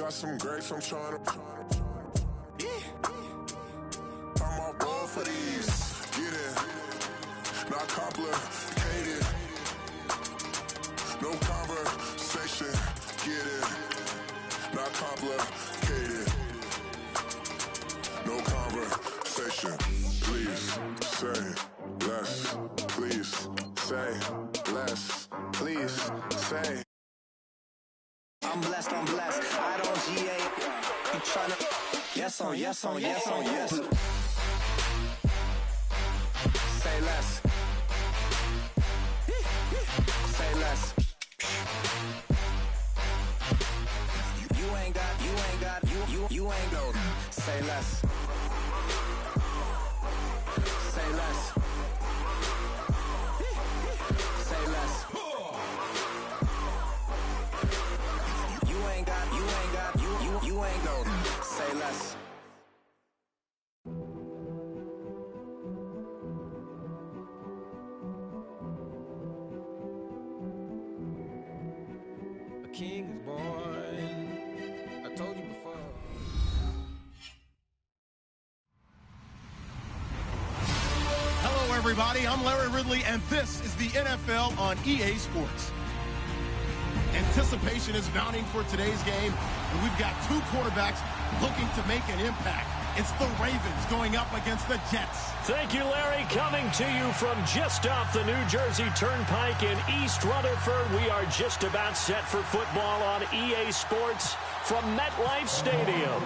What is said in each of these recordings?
got some grapes, I'm trying to. I'm all board for these. Get it. Not complicated. No conversation. Get it. Not complicated. No conversation. Please say less. Please say less. Please say. I'm blessed, I don't GA. You tryna. Yes on, yes on, yes on, yes. Say less. Say less. You ain't got, you ain't got. Say less. Say less. Say less. You ain't got, you ain't got. Say less. A king is born. I told you before. Hello, everybody. I'm Larry Ridley, and this is the NFL on EA Sports. Anticipation is mounting for today's game, and we've got two quarterbacks looking to make an impact. It's the Ravens going up against the Jets. Thank you, Larry. Coming to you from just off the New Jersey Turnpike in East Rutherford. We are just about set for football on EA Sports from MetLife Stadium.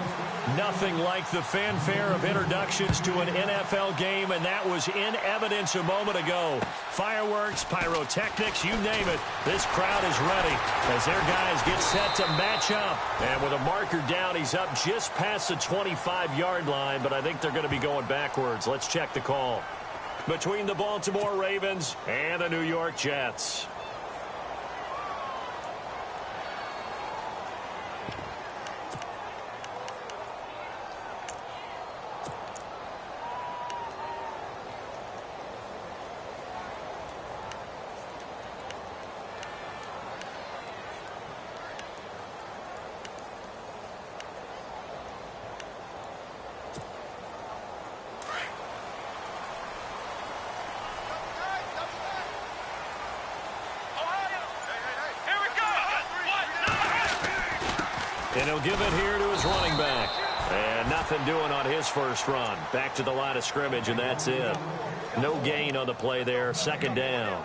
Nothing like the fanfare of introductions to an NFL game, and that was in evidence a moment ago. Fireworks, pyrotechnics, you name it. This crowd is ready as their guys get set to match up. And with a marker down, he's up just past the 25-yard line, but I think they're going to be going backwards. Let's check the call. Between the Baltimore Ravens and the New York Jets. And he'll give it here to his running back. And nothing doing on his first run. Back to the line of scrimmage, and that's it. No gain on the play there. Second down.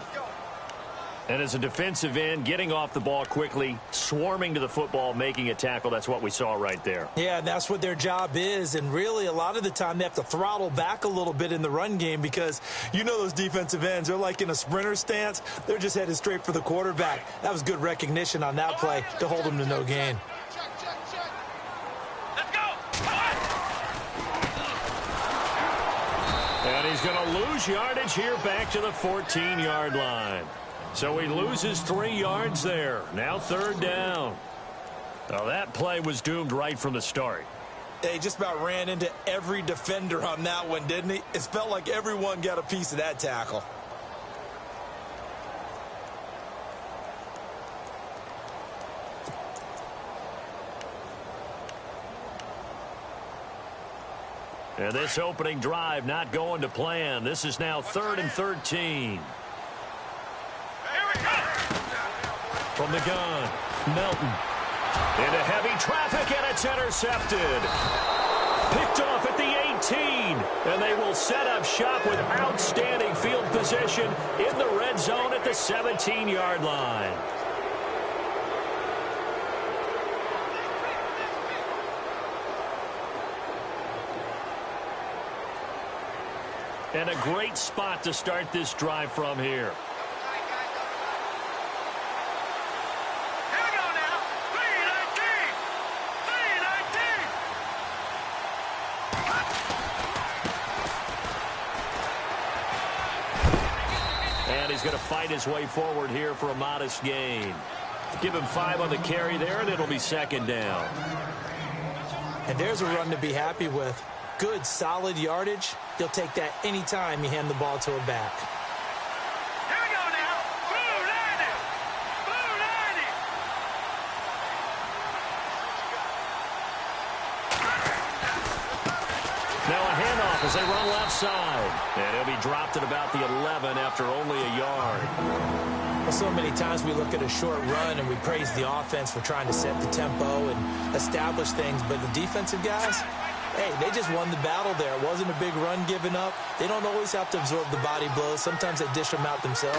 And as a defensive end, getting off the ball quickly, swarming to the football, making a tackle, that's what we saw right there. Yeah, that's what their job is. And really, a lot of the time, they have to throttle back a little bit in the run game because you know those defensive ends, they're like in a sprinter stance. They're just headed straight for the quarterback. That was good recognition on that play to hold them to no gain. And he's going to lose yardage here back to the 14-yard line. So he loses 3 yards there. Now third down. Now that play was doomed right from the start. They just about ran into every defender on that one, didn't he? It felt like everyone got a piece of that tackle. And this opening drive not going to plan. This is now 3rd and 13. From the gun, Melton. Into heavy traffic, and it's intercepted. Picked off at the 18. And they will set up shop with outstanding field position in the red zone at the 17-yard line. And a great spot to start this drive from here. And he's going to fight his way forward here for a modest gain. Give him 5 on the carry there, and it'll be second down. And there's a run to be happy with. Good, solid yardage. He'll take that anytime you hand the ball to a back. Here we go now. Blue 90. Blue 90. as they run left side. And he'll be dropped at about the 11 after only a yard. Well, so many times we look at a short run and we praise the offense for trying to set the tempo and establish things, but the defensive guys, hey, they just won the battle there. It wasn't a big run given up. They don't always have to absorb the body blows. Sometimes they dish them out themselves.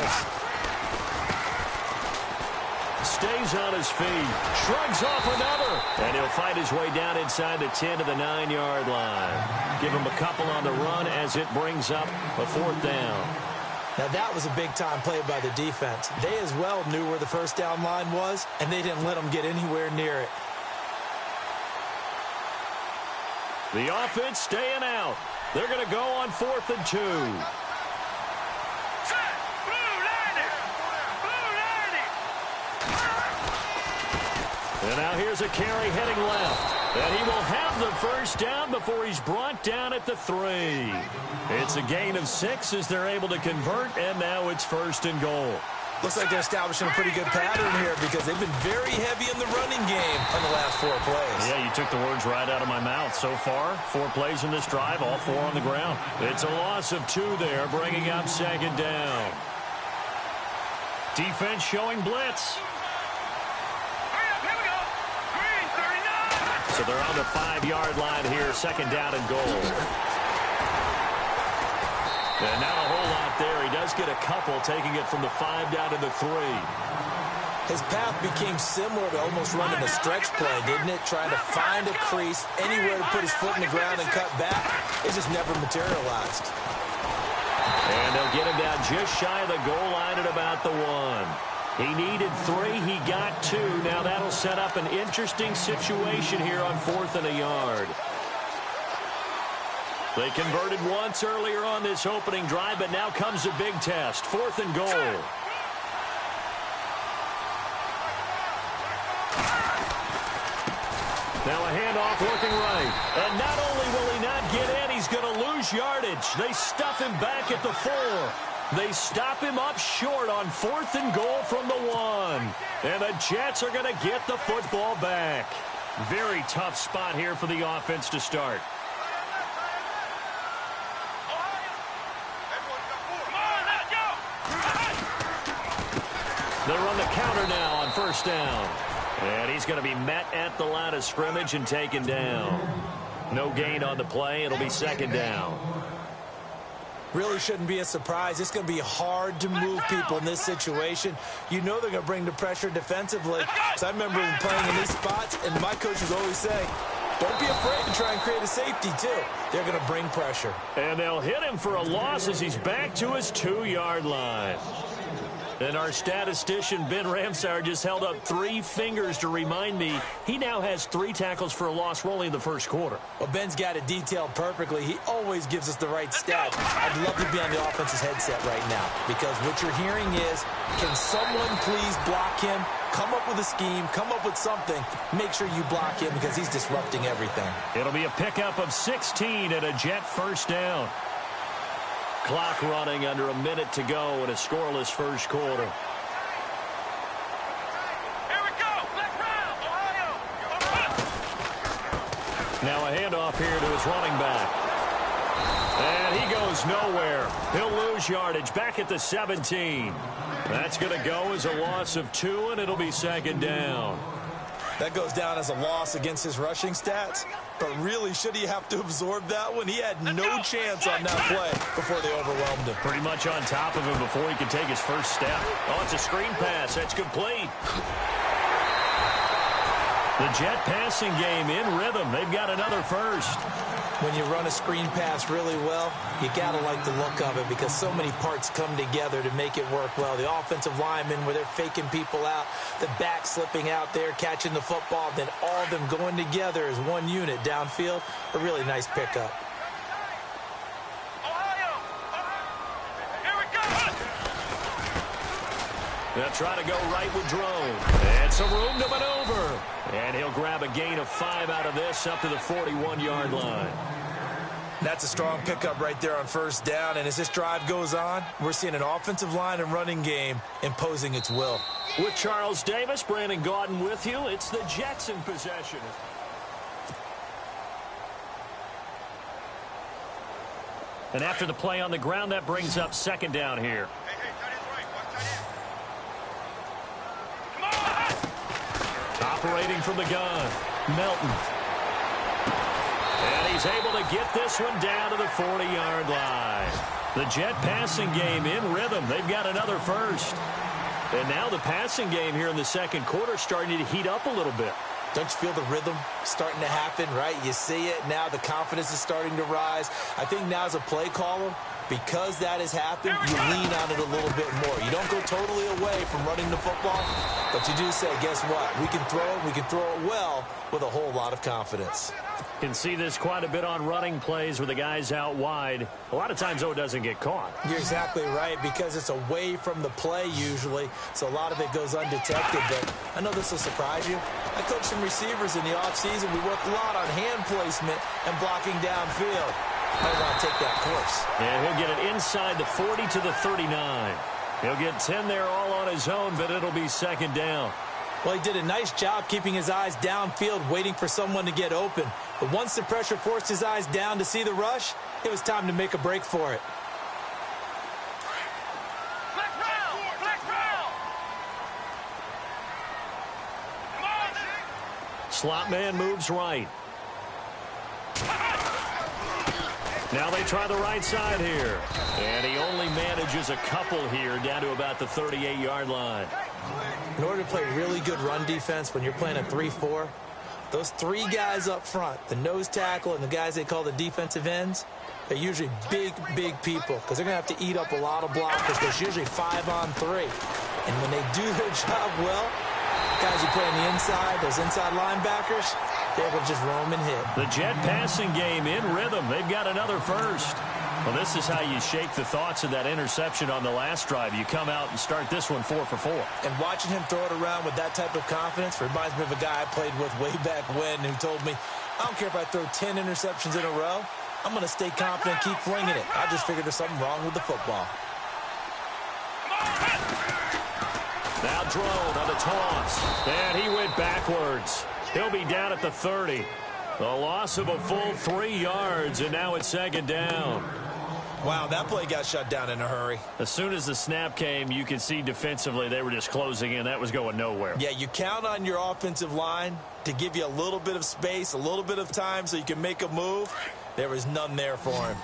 Stays on his feet, shrugs off another, and he'll fight his way down inside the 10 to the 9-yard line. Give him a couple on the run as it brings up a 4th down. Now, that was a big-time play by the defense. They as well knew where the first down line was, and they didn't let them get anywhere near it. The offense staying out. They're going to go on 4th and 2. And now here's a carry heading left. And he will have the first down before he's brought down at the 3. It's a gain of 6 as they're able to convert, and now it's 1st and goal. Looks like they're establishing a pretty good pattern here because they've been very heavy in the running game on the last 4 plays. Yeah, you took the words right out of my mouth. So far, 4 plays in this drive, all 4 on the ground. It's a loss of 2 there, bringing up 2nd down. Defense showing blitz. So they're on the 5-yard line here, 2nd down and goal. And not a whole lot there. He does get a couple, taking it from the 5 down to the 3. His path became similar to almost running a stretch play, didn't it? Trying to find a crease, anywhere to put his foot in the ground and cut back. It just never materialized. And they'll get him down just shy of the goal line at about the 1. He needed 3. He got 2. Now that'll set up an interesting situation here on 4th and a yard. They converted once earlier on this opening drive, but now comes a big test. 4th and goal. Now a handoff looking right. And not only will he not get in, he's going to lose yardage. They stuff him back at the 4. They stop him up short on 4th and goal from the 1. And the Jets are going to get the football back. Very tough spot here for the offense to start. They run the counter now on 1st down. And he's going to be met at the line of scrimmage and taken down. No gain on the play. It'll be 2nd down. Really shouldn't be a surprise. It's going to be hard to move people in this situation. You know they're going to bring the pressure defensively. So I remember playing in these spots, and my coaches always say, don't be afraid to try and create a safety, too. They're going to bring pressure. And they'll hit him for a loss as he's back to his 2-yard line. And our statistician, Ben Ramsauer, just held up 3 fingers to remind me he now has 3 tackles for a loss. We're only in the first quarter. Well, Ben's got it detailed perfectly. He always gives us the right stats. I'd love to be on the offense's headset right now because what you're hearing is, can someone please block him? Come up with a scheme. Come up with something. Make sure you block him because he's disrupting everything. It'll be a pickup of 16 and a Jet 1st down. Clock running under a minute to go in a scoreless first quarter. Here we go. Let's run, Ohio. Now a handoff here to his running back. And he goes nowhere. He'll lose yardage back at the 17. That's going to go as a loss of 2, and it'll be 2nd down. That goes down as a loss against his rushing stats. But really, should he have to absorb that one? He had no chance on that play before they overwhelmed him. Pretty much on top of him before he could take his first step. Oh, it's a screen pass. That's complete. The Jet passing game in rhythm. They've got another first. When you run a screen pass really well, you got to like the look of it because so many parts come together to make it work well. The offensive linemen, where they're faking people out, the back slipping out there, catching the football, then all of them going together as one unit downfield. A really nice pickup. Ohio. Here we go. They'll try to go right with Drone. And some room to maneuver. And he'll grab a gain of 5 out of this up to the 41-yard line. That's a strong pickup right there on 1st down. And as this drive goes on, we're seeing an offensive line and running game imposing its will. With Charles Davis, Brandon Gaudin with you. It's the Jets in possession. And after the play on the ground, that brings up second down here. Operating from the gun, Melton. And he's able to get this one down to the 40-yard line. The Jet passing game in rhythm. They've got another first. And now the passing game here in the second quarter starting to heat up a little bit. Don't you feel the rhythm starting to happen, right? You see it now. The confidence is starting to rise. I think now as a play caller, because that has happened, you lean on it a little bit more. You don't go totally away from running the football, but you do say, guess what? We can throw it. We can throw it well with a whole lot of confidence. Can see this quite a bit on running plays with the guys out wide. A lot of times, though, it doesn't get caught. You're exactly right, because it's away from the play usually, so a lot of it goes undetected. But I know this will surprise you. I coach some receivers in the offseason. We work a lot on hand placement and blocking downfield. Might want to take that course. And he'll get it inside the 40 to the 39. He'll get 10 there all on his own, but it'll be second down. Well, he did a nice job keeping his eyes downfield, waiting for someone to get open. But once the pressure forced his eyes down to see the rush, it was time to make a break for it. Flex round! Flex round! Come on! Slot man moves right. Now they try the right side here. And he only manages a couple here down to about the 38-yard line. In order to play really good run defense when you're playing a 3-4, those three guys up front, the nose tackle and the guys they call the defensive ends, they're usually big, big people because they're going to have to eat up a lot of blockers. There's usually 5 on 3. And when they do their job well, guys who play on the inside, those inside linebackers, they're able to just roam and hit. The Jet passing game in rhythm. They've got another first. Well, this is how you shake the thoughts of that interception on the last drive. You come out and start this one 4 for 4. And watching him throw it around with that type of confidence reminds me of a guy I played with way back when who told me, I don't care if I throw 10 interceptions in a row. I'm going to stay confident, keep flinging it. I just figured there's something wrong with the football. Now Drone on the toss. And he went backwards. He'll be down at the 30. The loss of a full 3 yards, and now it's second down. Wow, that play got shut down in a hurry. As soon as the snap came, you could see defensively they were just closing in. That was going nowhere. Yeah, you count on your offensive line to give you a little bit of space, a little bit of time so you can make a move. There was none there for him.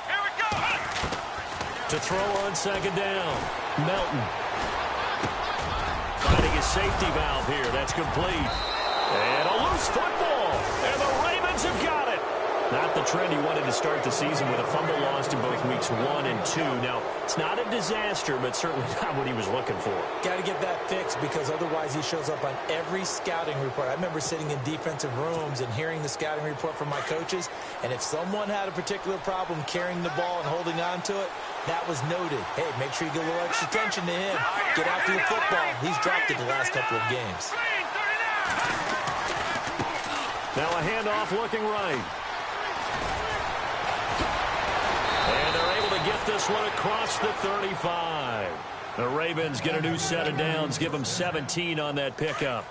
Here we go! To throw on second down, Melton. Finding his safety valve here. That's complete. And a loose football. And the Ravens have got it. Not the trend he wanted to start the season with a fumble lost in both weeks 1 and 2. Now, it's not a disaster, but certainly not what he was looking for. Got to get that fixed because otherwise he shows up on every scouting report. I remember sitting in defensive rooms and hearing the scouting report from my coaches, and if someone had a particular problem carrying the ball and holding on to it, that was noted. Hey, make sure you get a little extra attention to him. Get after the football. He's dropped it the last couple of games. Now a handoff looking right. And they're able to get this one across the 35. The Ravens get a new set of downs, give them 17 on that pickup.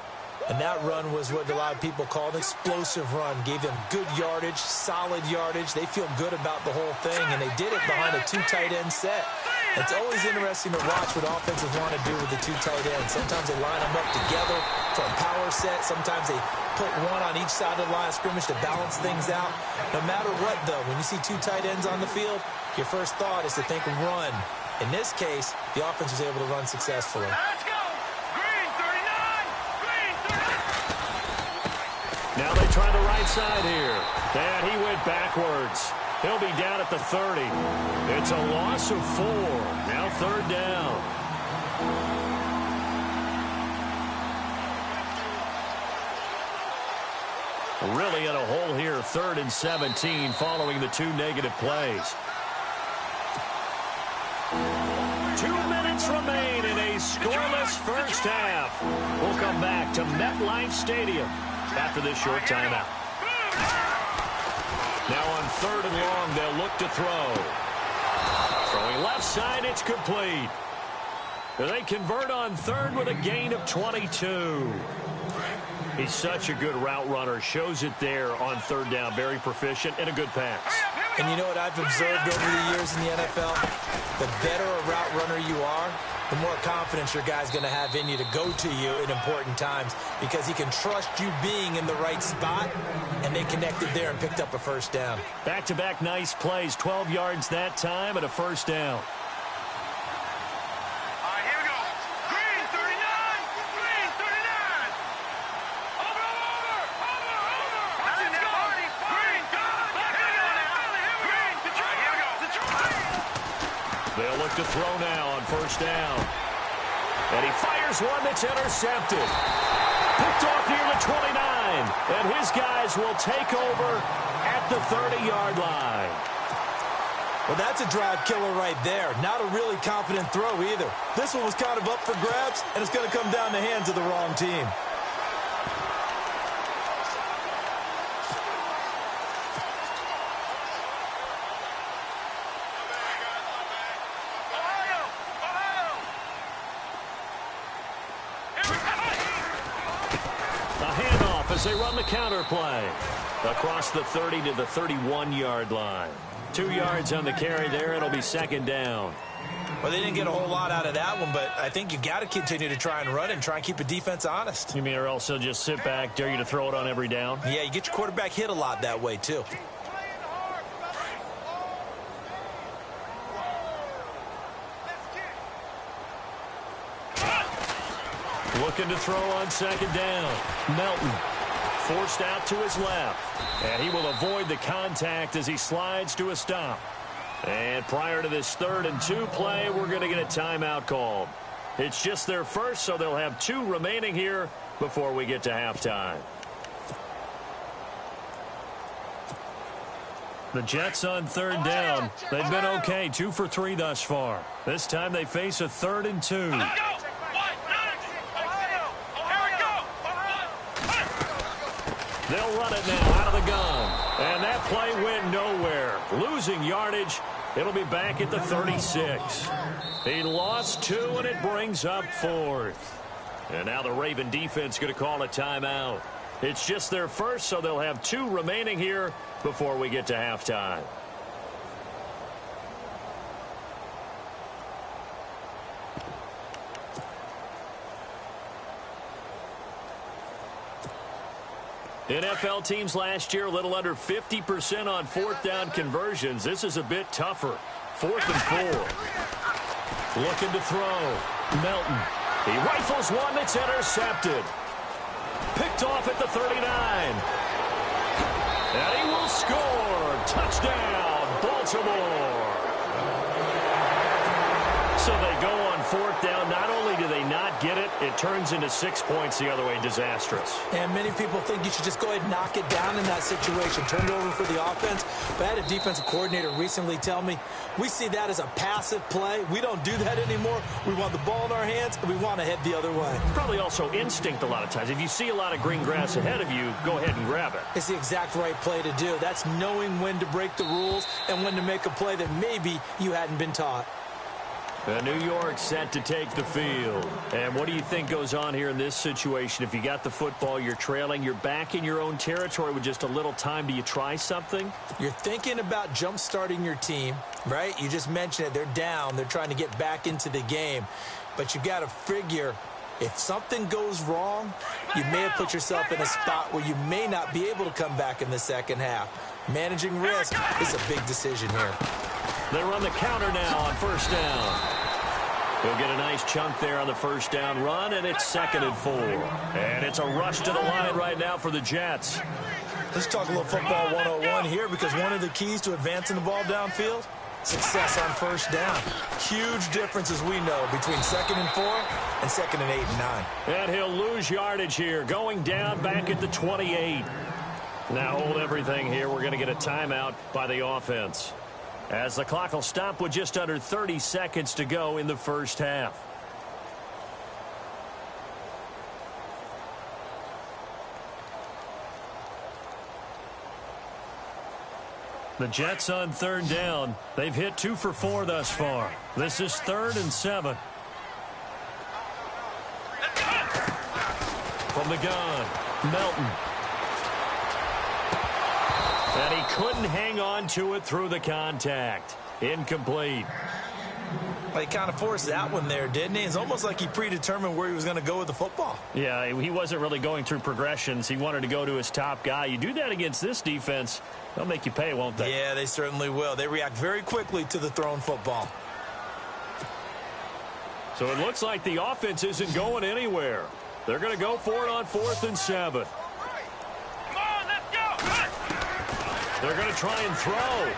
And that run was what a lot of people call an explosive run. Gave them good yardage, solid yardage. They feel good about the whole thing, and they did it behind a 2 tight end set. It's always interesting to watch what offenses want to do with the 2 tight ends. Sometimes they line them up together for a power set. Sometimes they put one on each side of the line of scrimmage to balance things out. No matter what, though, when you see 2 tight ends on the field, your first thought is to think run. In this case, the offense was able to run successfully. Let's go! Green 39! Green 39! Now they try the right side here. And he went backwards. He'll be down at the 30. It's a loss of 4. Now third down. Really in a hole here, 3rd and 17 following the 2 negative plays. 2 minutes remain in a scoreless first half. We'll come back to MetLife Stadium after this short timeout. Now on 3rd and long, they'll look to throw. Throwing left side, it's complete. They convert on 3rd with a gain of 22. He's such a good route runner. Shows it there on third down. Very proficient and a good pass. And you know what I've observed over the years in the NFL? The better a route runner you are, the more confidence your guy's going to have in you to go to you in important times because he can trust you being in the right spot, and they connected there and picked up a first down. Back-to-back nice plays, 12 yards that time and a first down. They'll look to throw now on first down. And he fires one that's intercepted. Picked off near the 29. And his guys will take over at the 30-yard line. Well, that's a drive killer right there. Not a really confident throw either. This one was kind of up for grabs, and it's going to come down the hands of the wrong team. As they run the counter play across the 30 to the 31-yard line. 2 yards on the carry there. It'll be second down. Well, they didn't get a whole lot out of that one, but I think you got to continue to try and run and try and keep a defense honest. You mean or else they'll just sit back, dare you to throw it on every down? Yeah, you get your quarterback hit a lot that way, too. Looking to throw on second down. Melton forced out to his left. And he will avoid the contact as he slides to a stop. And prior to this 3rd and 2 play, we're going to get a timeout called. It's just their first, so they'll have 2 remaining here before we get to halftime. The Jets on 3rd down. They've been okay, 2 for 3 thus far. This time they face a 3rd and 2. They'll run it now out of the gun. And that play went nowhere. Losing yardage. It'll be back at the 36. He lost 2, and it brings up 4th. And now the Raven defense going to call a timeout. It's just their first, so they'll have 2 remaining here before we get to halftime. NFL teams last year a little under 50% on 4th down conversions. This is a bit tougher. 4th and 4. Looking to throw. Melton. He rifles one that's intercepted. Picked off at the 39. And he will score. Touchdown, Baltimore. So they go on 4th down. Not only do they not get it, it turns into 6 points the other way. Disastrous. And many people think you should just go ahead and knock it down in that situation. Turn it over for the offense. But I had a defensive coordinator recently tell me, we see that as a passive play. We don't do that anymore. We want the ball in our hands, and we want to head the other way. Probably also instinct a lot of times. If you see a lot of green grass ahead of you, go ahead and grab it. It's the exact right play to do. That's knowing when to break the rules and when to make a play that maybe you hadn't been taught. New York set to take the field. And what do you think goes on here in this situation? If you got the football, you're trailing, you're back in your own territory with just a little time. Do you try something? You're thinking about jump-starting your team, right? You just mentioned it. They're down. They're trying to get back into the game. But you got to figure, if something goes wrong, you may have put yourself in a spot where you may not be able to come back in the second half. Managing risk is a big decision here. They run the counter now on first down. He'll get a nice chunk there on the first down run, and it's 2nd and 4. And it's a rush to the line right now for the Jets. Let's talk a little football 101 here, because one of the keys to advancing the ball downfield, success on first down. Huge difference, as we know, between 2nd and 4 and 2nd and 8 and 9. And he'll lose yardage here, going down back at the 28. Now hold everything here. We're going to get a timeout by the offense, as the clock will stop with just under 30 seconds to go in the first half. The Jets on 3rd down. They've hit 2 for 4 thus far. This is 3rd and 7. From the gun, Melton. And he couldn't hang on to it through the contact. Incomplete. Well, he kind of forced that one there, didn't he? It's almost like he predetermined where he was going to go with the football. Yeah, he wasn't really going through progressions. He wanted to go to his top guy. You do that against this defense, they'll make you pay, won't they? Yeah, they certainly will. They react very quickly to the thrown football. So it looks like the offense isn't going anywhere. They're going to go for it on 4th and 7. Come on, let's go. They're going to try and throw.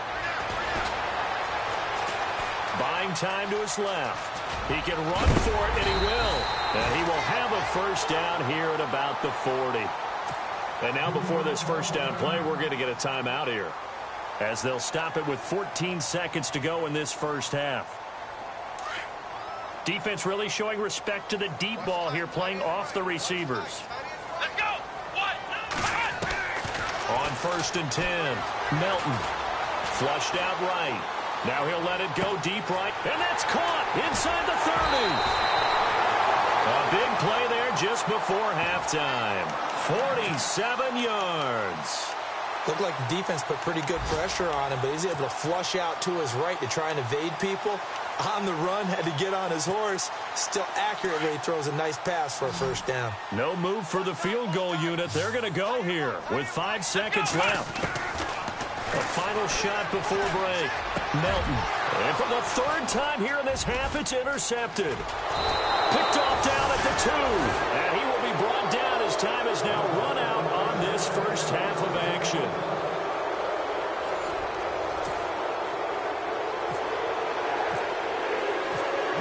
Buying time to his left. He can run for it, and he will. And he will have a first down here at about the 40. And now before this first down play, we're going to get a timeout here, as they'll stop it with 14 seconds to go in this first half. Defense really showing respect to the deep ball here, playing off the receivers. Let's go. On 1st and 10, Melton flushed out right. Now he'll let it go deep right, and that's caught inside the 30. A big play there just before halftime. 47 yards. Looked like the defense put pretty good pressure on him, but he's able to flush out to his right to try and evade people. On the run, had to get on his horse. Still accurately throws a nice pass for a first down. No move for the field goal unit. They're going to go here with 5 seconds left. A final shot before break. Melton. And for the 3rd time here in this half, it's intercepted. Picked off down at the 2. And he will be brought down as time is now run out on this first half of action.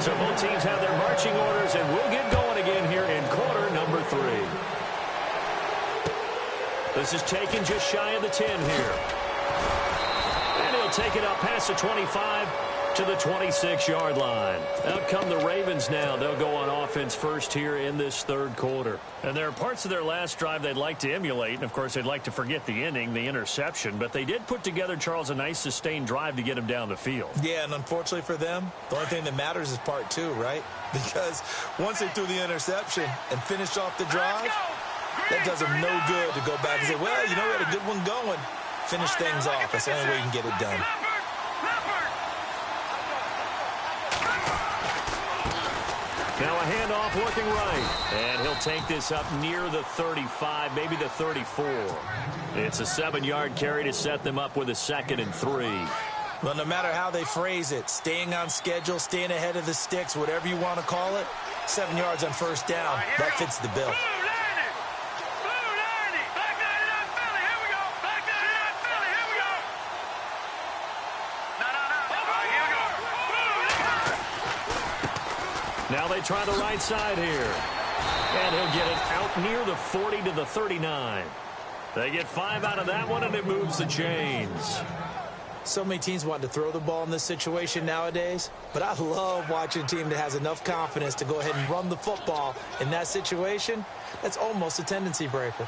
So both teams have their marching orders, and we'll get going again here in quarter number 3. This is taken just shy of the 10 here. And he'll take it up past the 25 to the 26-yard line. Out come the Ravens now. They'll go on offense first here in this 3rd quarter. And there are parts of their last drive they'd like to emulate. And, of course, they'd like to forget the inning, the interception. But they did put together, Charles, a nice sustained drive to get him down the field. Yeah, and unfortunately for them, the only thing that matters is part 2, right? Because once they threw the interception and finished off the drive, that does them no good to go back and say, well, you know, we had a good one going. Finish things off. That's the only way you can get it done. Now a handoff working right. And he'll take this up near the 35, maybe the 34. It's a 7-yard carry to set them up with a 2nd and 3. Well, no matter how they phrase it, staying on schedule, staying ahead of the sticks, whatever you want to call it, 7 yards on first down, that fits the bill. Now they try the right side here. And he'll get it out near the 40 to the 39. They get 5 out of that one, and it moves the chains. So many teams want to throw the ball in this situation nowadays, but I love watching a team that has enough confidence to go ahead and run the football. In that situation, that's almost a tendency breaker.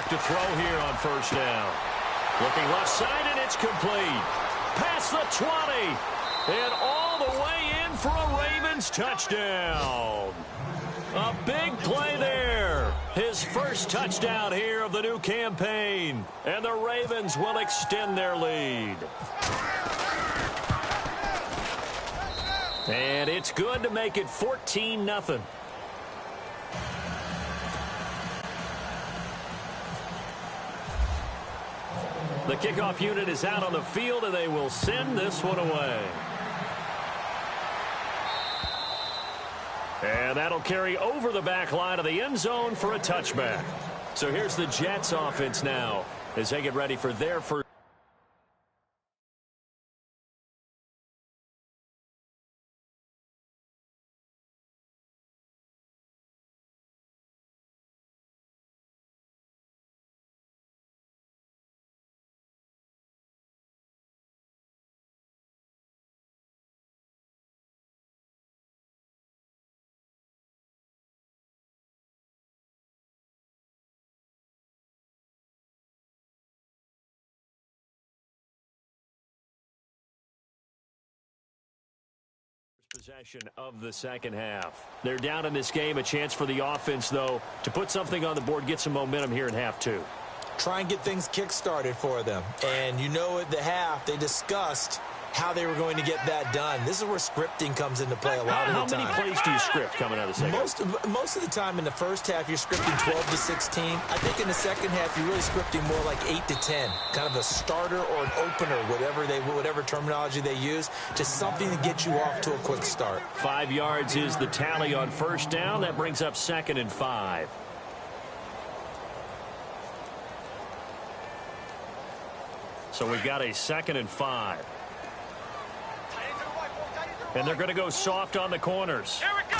To throw here on first down. Looking left side, and it's complete. Past the 20. And all the way in for a Ravens touchdown. A big play there. His first touchdown here of the new campaign. And the Ravens will extend their lead. And it's good to make it 14-0. The kickoff unit is out on the field, and they will send this one away. And that'll carry over the back line of the end zone for a touchback. So here's the Jets offense now as they get ready for their first. Possession of the second half. They're down in this game. A chance for the offense, though, to put something on the board, get some momentum here in half two. Try and get things kick-started for them. And you know at the half, they discussed how they were going to get that done. This is where scripting comes into play a lot of the time. How many plays do you script coming out of the second half? Most of the time in the first half, you're scripting 12 to 16. I think in the second half, you're really scripting more like 8 to 10. Kind of a starter or an opener, whatever terminology they use. Just something to get you off to a quick start. 5 yards is the tally on first down. That brings up 2nd and 5. So we've got a 2nd and 5. And they're going to go soft on the corners. Here we go.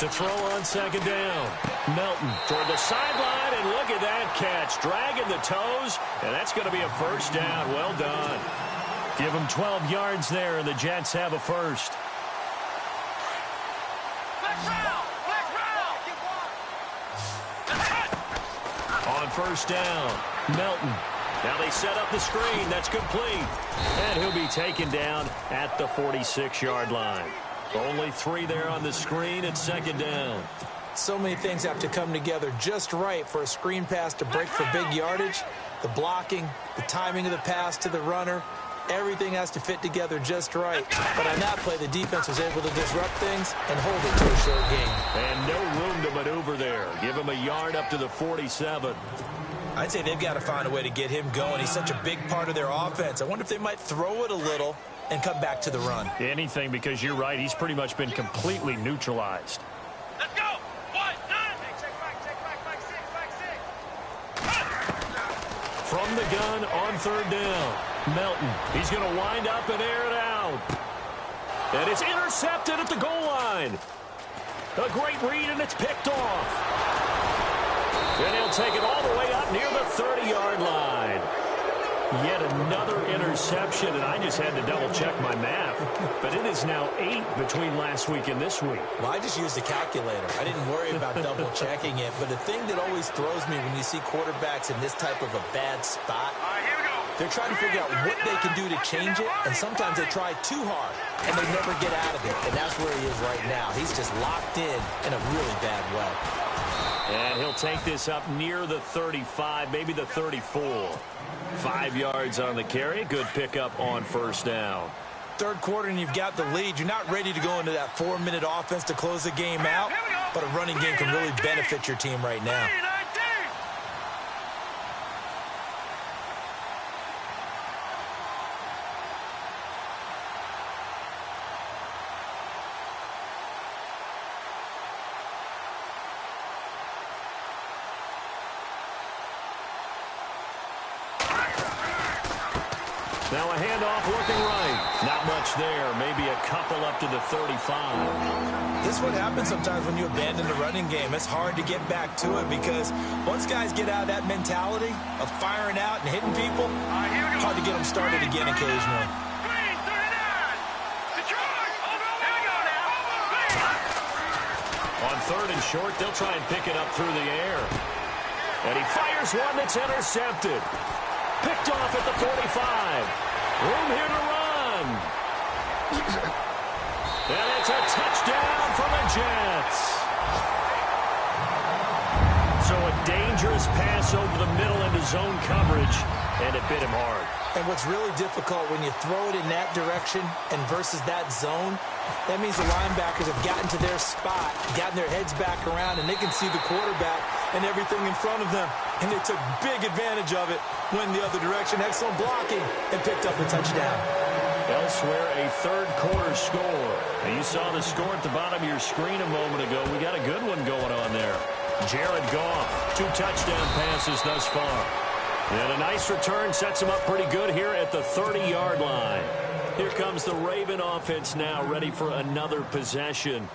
To throw on 2nd down. Melton toward the sideline, and look at that catch. Dragging the toes, and that's going to be a first down. Well done. Give them 12 yards there, and the Jets have a first. On first down, Melton. Now they set up the screen. That's complete. And he'll be taken down at the 46-yard line. Only 3 there on the screen at 2nd down. So many things have to come together just right for a screen pass to break for big yardage. The blocking, the timing of the pass to the runner, everything has to fit together just right. But on that play, the defense was able to disrupt things and hold it to a short game. And no room to maneuver there. Give him a yard up to the 47. I'd say they've got to find a way to get him going. He's such a big part of their offense. I wonder if they might throw it a little and come back to the run. Anything, because you're right. He's pretty much been completely neutralized. Let's go. 1, 9. Check back. From the gun on 3rd down. Melton. He's going to wind up and air it out. And it's intercepted at the goal line. A great read, and it's picked off. And he'll take it all the way up near the 30-yard line. Yet another interception, and I just had to double-check my math. But it is now 8 between last week and this week. Well, I just used a calculator. I didn't worry about double-checking it. But the thing that always throws me when you see quarterbacks in this type of a bad spot, they're trying to figure out what they can do to change it, and sometimes they try too hard, and they never get out of it. And that's where he is right now. He's just locked in a really bad way. And he'll take this up near the 35, maybe the 34. 5 yards on the carry. Good pickup on first down. Third quarter and you've got the lead. You're not ready to go into that 4-minute offense to close the game out, but a running game can really benefit your team right now. Now a handoff working right. Not much there. Maybe a couple up to the 35. This is what happens sometimes when you abandon the running game. It's hard to get back to it because once guys get out of that mentality of firing out and hitting people, hard to get them started again occasionally. On 3rd and short, they'll try and pick it up through the air. And he fires one that's intercepted. Picked off at the 45. Room here to run. And it's a touchdown for the Jets. So a dangerous pass over the middle into zone coverage, and it bit him hard. And what's really difficult when you throw it in that direction and versus that zone, that means the linebackers have gotten to their spot, gotten their heads back around, and they can see the quarterback and everything in front of them. And they took big advantage of it, went the other direction, excellent blocking, and picked up a touchdown. Elsewhere, a third quarter score. And you saw the score at the bottom of your screen a moment ago. We got a good one going on there. Jared Goff, 2 touchdown passes thus far. And a nice return sets him up pretty good here at the 30-yard line. Here comes the Raven offense now, ready for another possession.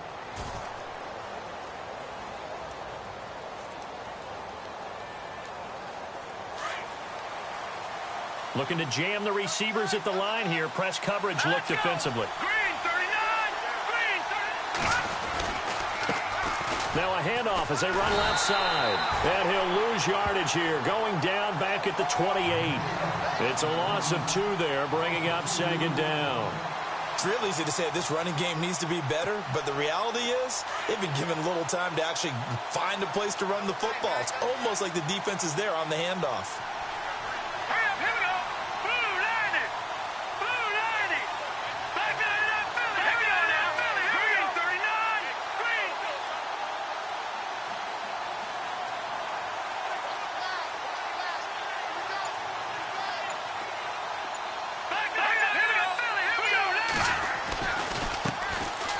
Looking to jam the receivers at the line here. Press coverage look defensively. Now a handoff as they run left side. And he'll lose yardage here. Going down back at the 28. It's a loss of 2 there, bringing up 2nd down. It's real easy to say this running game needs to be better, but the reality is they've been given little time to actually find a place to run the football. It's almost like the defense is there on the handoff.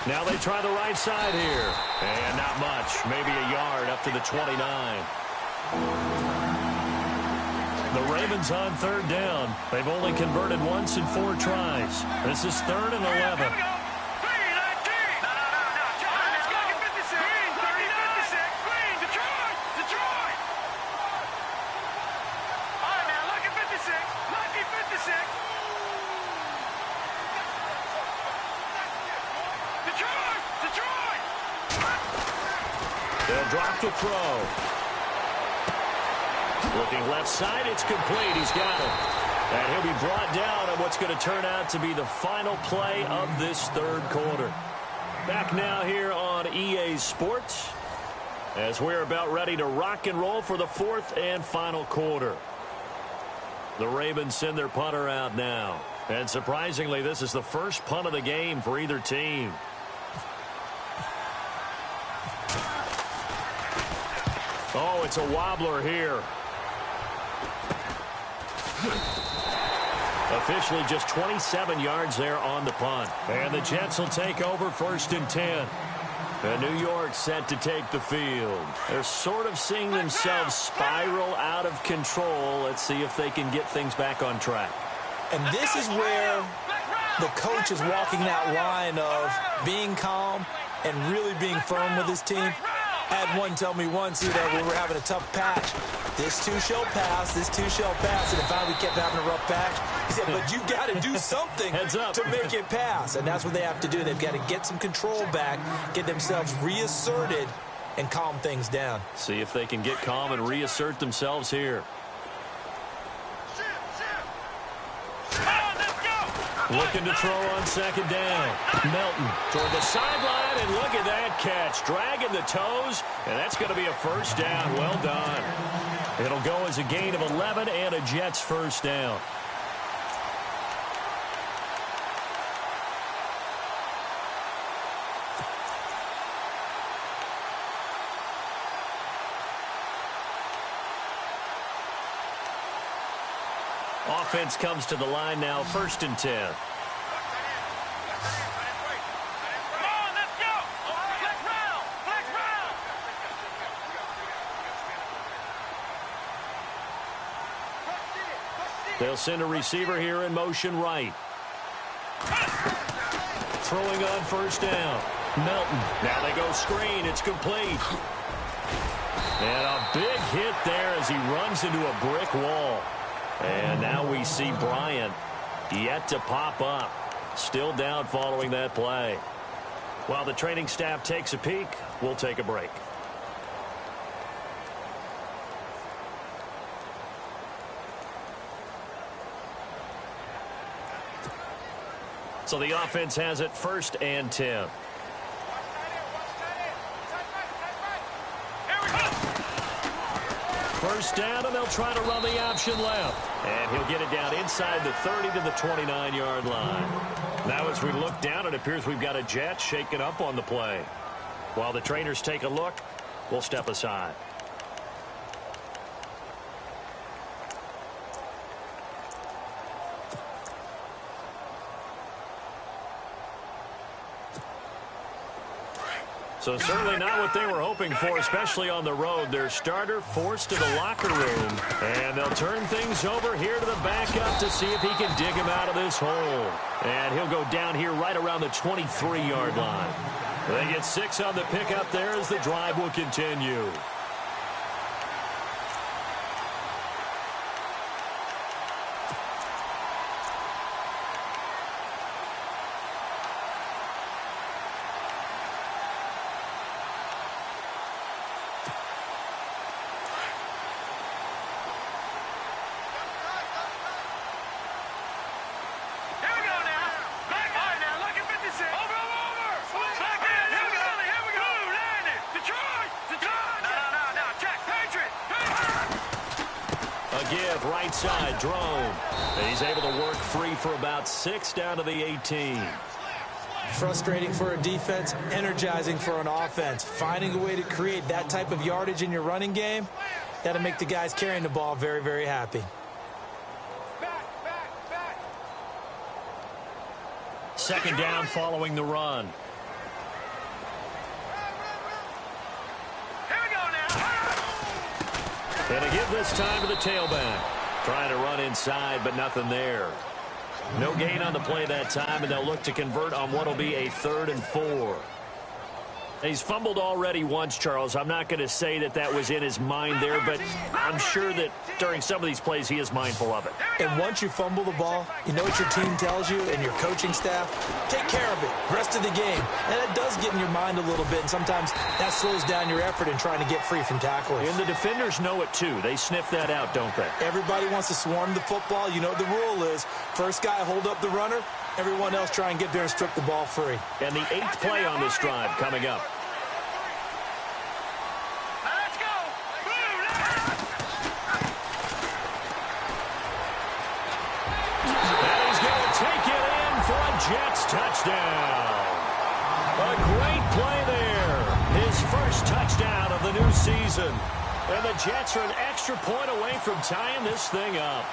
Now they try the right side here. And not much. Maybe a yard up to the 29. The Ravens on third down. They've only converted once in 4 tries. This is 3rd and 11. They'll drop to throw. Looking left side, it's complete. He's got it. And he'll be brought down on what's going to turn out to be the final play of this 3rd quarter. Back now here on EA Sports as we're about ready to rock and roll for the 4th and final quarter. The Ravens send their punter out now. And surprisingly, this is the first punt of the game for either team. Oh, it's a wobbler here. Officially just 27 yards there on the punt. And the Jets will take over 1st and 10. And New York set to take the field. They're sort of seeing themselves spiral out of control. Let's see if they can get things back on track. And this is where the coach is walking that line of being calm and really being firm with his team. I had one tell me once, when we were having a tough patch, this too shall pass, this too shall pass. And if we kept having a rough patch, he said, but you got to do something to make it pass. And that's what they have to do. They've got to get some control back, get themselves reasserted, and calm things down. See if they can get calm and reassert themselves here. Looking to throw on 2nd down. Melton toward the sideline, and look at that catch. Dragging the toes, and that's going to be a 1st down. Well done. It'll go as a gain of 11 and a Jets 1st down. Offense comes to the line now, 1st and 10. They'll send a receiver here in motion right. Throwing on 1st down. Melton. Now they go screen. It's complete. And a big hit there as he runs into a brick wall. And now we see Bryant yet to pop up. Still down following that play. While the training staff takes a peek, we'll take a break. So the offense has it 1st and 10. First down, and they'll try to run the option left. And he'll get it down inside the 30 to the 29-yard line. Now as we look down, it appears we've got a Jet shaken up on the play. While the trainers take a look, we'll step aside. So certainly not what they were hoping for, especially on the road. Their starter forced to the locker room. And they'll turn things over here to the backup to see if he can dig him out of this hole. And he'll go down here right around the 23-yard line. They get 6 on the pickup there as the drive will continue. give, right side, Drone. And he's able to work free for about 6 down to the 18. Frustrating for a defense, energizing for an offense. Finding a way to create that type of yardage in your running game, that'll make the guys carrying the ball very, very happy. Second down following the run. Here we go now. And a give this time to the tailback. Trying to run inside, but nothing there. No gain on the play that time, and they'll look to convert on what will be a 3rd and 4. He's fumbled already once, Charles. I'm not going to say that that was in his mind there, but I'm sure that during some of these plays he is mindful of it. And once you fumble the ball, you know what your team tells you and your coaching staff? Take care of it, rest of the game. And that does get in your mind a little bit, and sometimes that slows down your effort in trying to get free from tacklers. And the defenders know it too. They sniff that out, don't they? Everybody wants to swarm the football. You know what the rule is. First guy hold up the runner. Everyone else try and get there and strip the ball free. And the 8th play on this drive coming up. Let's go. And he's going to take it in for a Jets touchdown. A great play there. His first touchdown of the new season. And the Jets are an extra point away from tying this thing up.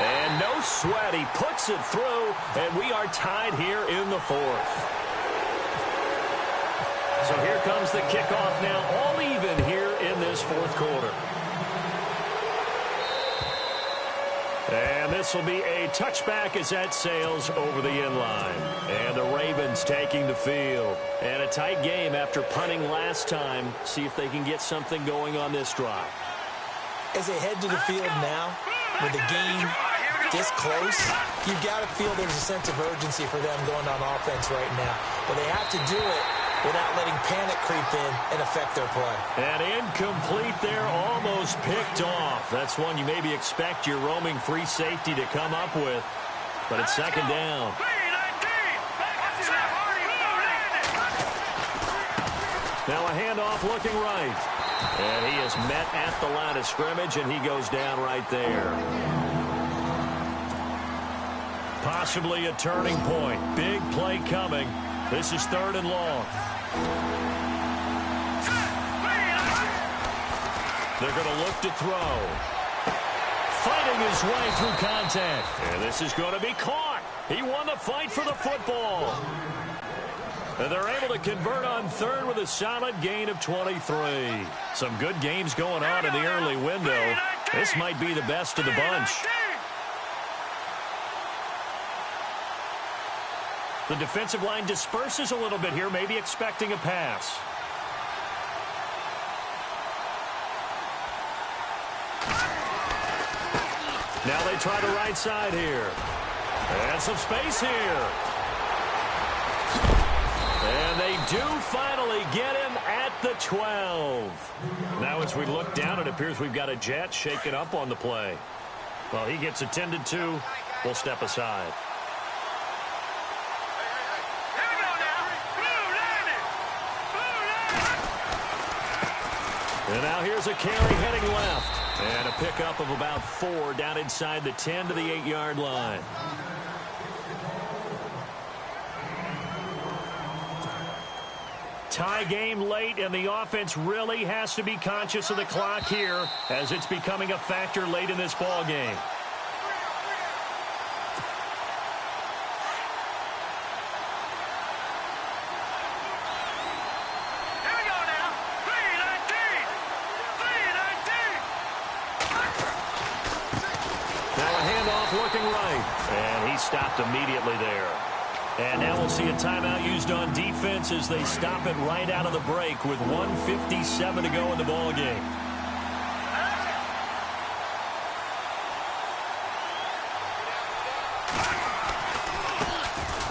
And no sweat, he puts it through, and we are tied here in the 4th. So here comes the kickoff now, all even here in this 4th quarter. And this will be a touchback as that sails over the end line. And the Ravens taking the field. And a tight game after punting last time. See if they can get something going on this drive. As they head to the field now, with the game this close, you've got to feel there's a sense of urgency for them going on offense right now. But they have to do it without letting panic creep in and affect their play. And incomplete there, almost picked off. That's one you maybe expect your roaming free safety to come up with. But it's second down. Now a handoff looking right. And he is met at the line of scrimmage, and he goes down right there. Possibly a turning point. Big play coming. This is 3rd and long. They're going to look to throw. Fighting his way through contact. And this is going to be caught. He won the fight for the football. And they're able to convert on 3rd with a solid gain of 23. Some good games going on in the early window. This might be the best of the bunch. The defensive line disperses a little bit here, maybe expecting a pass. Now they try the right side here. And some space here. And they do finally get him at the 12. Now as we look down, it appears we've got a Jet shaken up on the play. Well, he gets attended to. We'll step aside. And now here's a carry heading left. And a pickup of about 4 down inside the 10 to the 8-yard line. Tie game late, and the offense really has to be conscious of the clock here as it's becoming a factor late in this ball game. Looking right, and he stopped immediately there. And now we'll see a timeout used on defense as they stop it right out of the break with 1:57 to go in the ball game.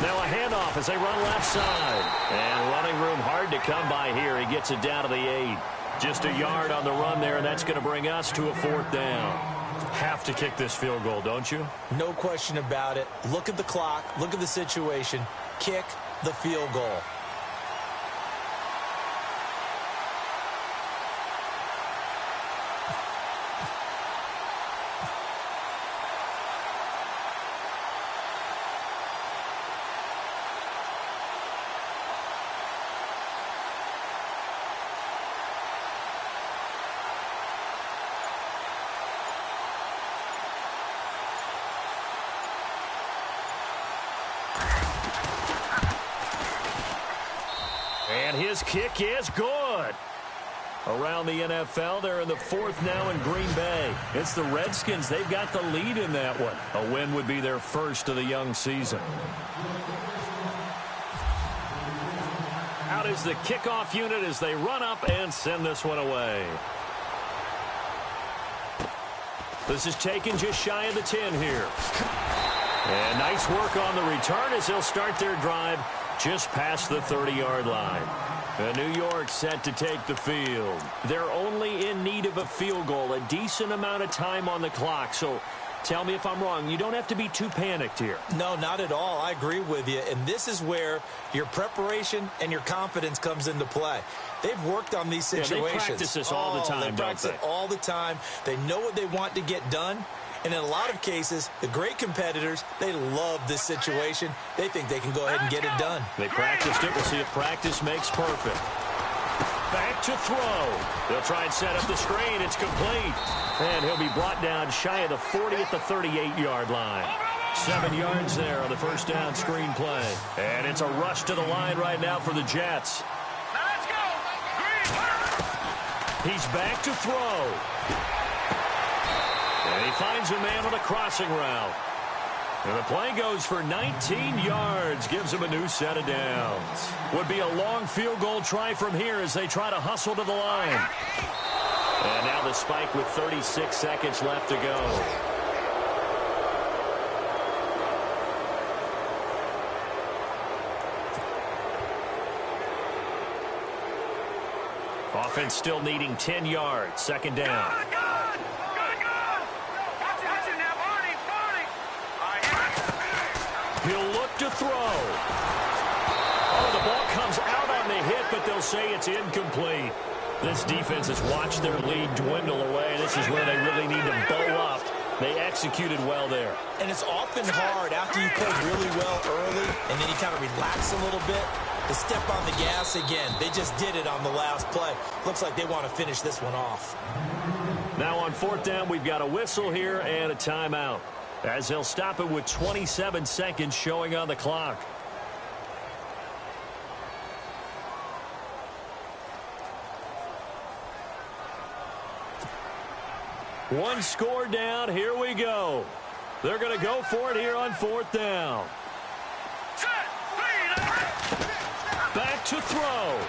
Now a handoff as they run left side. And running room hard to come by here. He gets it down to the 8. Just a yard on the run there, and that's going to bring us to a 4th down. Have to kick this field goal, don't you? No question about it. Look at the clock. Look at the situation. Kick the field goal. And his kick is good. Around the NFL, they're in the fourth now in Green Bay. It's the Redskins. They've got the lead in that one. A win would be their first of the young season. Out is the kickoff unit as they run up and send this one away. This is taken just shy of the 10 here. And nice work on the return as they'll start their drive just past the 30-yard line. New York set to take the field. They're only in need of a field goal, a decent amount of time on the clock. So tell me if I'm wrong. You don't have to be too panicked here. No, not at all. I agree with you. And this is where your preparation and your confidence comes into play. They've worked on these situations. Yeah, they practice this all the time, They practice it all the time. They know what they want to get done. And in a lot of cases, the great competitors, they love this situation. They think they can go ahead and get it done. They practiced it. We'll see if practice makes perfect. Back to throw. They'll try and set up the screen. It's complete. And he'll be brought down shy of the 40 at the 38-yard line. 7 yards there on the first down screen play. And it's a rush to the line right now for the Jets. Now let's go. He's back to throw. And he finds a man on a crossing route. And the play goes for 19 yards, gives him a new set of downs. Would be a long field goal try from here as they try to hustle to the line. And now the spike with 36 seconds left to go. Offense still needing 10 yards, second down. He'll look to throw. Oh, the ball comes out on the hit, but they'll say it's incomplete. This defense has watched their lead dwindle away. This is where they really need to bow up. They executed well there. And it's often hard after you played really well early and then you kind of relax a little bit to step on the gas again. They just did it on the last play. Looks like they want to finish this one off. Now on fourth down, we've got a whistle here and a timeout, as they'll stop it with 27 seconds showing on the clock. One score down. Here we go. They're going to go for it here on fourth down. Back to throw.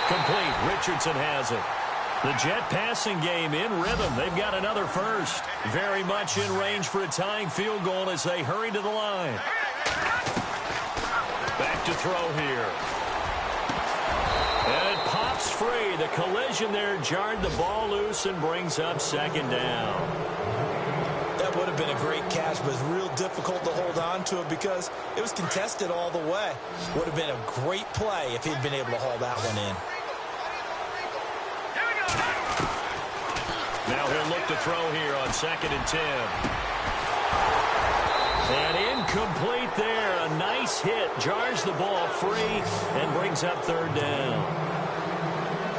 Complete. Richardson has it. The Jet passing game in rhythm. They've got another first. Very much in range for a tying field goal as they hurry to the line. Back to throw here. And it pops free. The collision there jarred the ball loose and brings up second down. That would have been a great catch, but it's real difficult to hold on to it because it was contested all the way. Would have been a great play if he'd been able to haul that one in. Now he'll look to throw here on 2nd and 10. And incomplete there. A nice hit. Jars the ball free and brings up third down.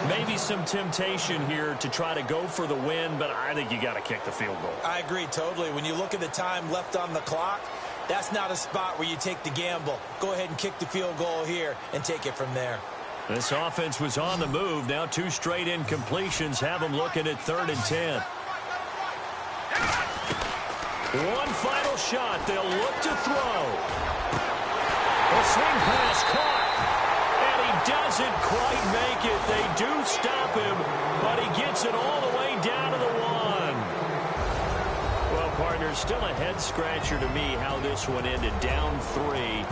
Maybe some temptation here to try to go for the win, but I think you got to kick the field goal. I agree totally. When you look at the time left on the clock, that's not a spot where you take the gamble. Go ahead and kick the field goal here and take it from there. This offense was on the move. Now 2 straight incompletions have them looking at 3rd and 10. One final shot. They'll look to throw. A swing pass caught. And he doesn't quite make it. They do stop him, but he gets it all the way down to the 1. Well, partner, still a head-scratcher to me how this one ended. Down 3.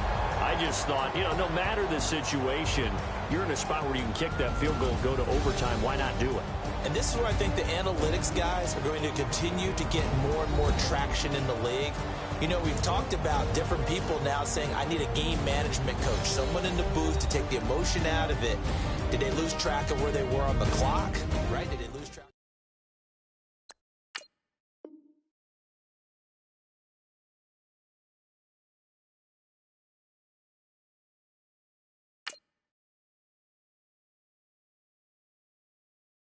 I just thought, you know, no matter the situation, you're in a spot where you can kick that field goal and go to overtime. Why not do it? And this is where I think the analytics guys are going to continue to get more and more traction in the league. You know, we've talked about different people now saying, I need a game management coach, someone in the booth to take the emotion out of it. Did they lose track of where they were on the clock? Right? Did they lose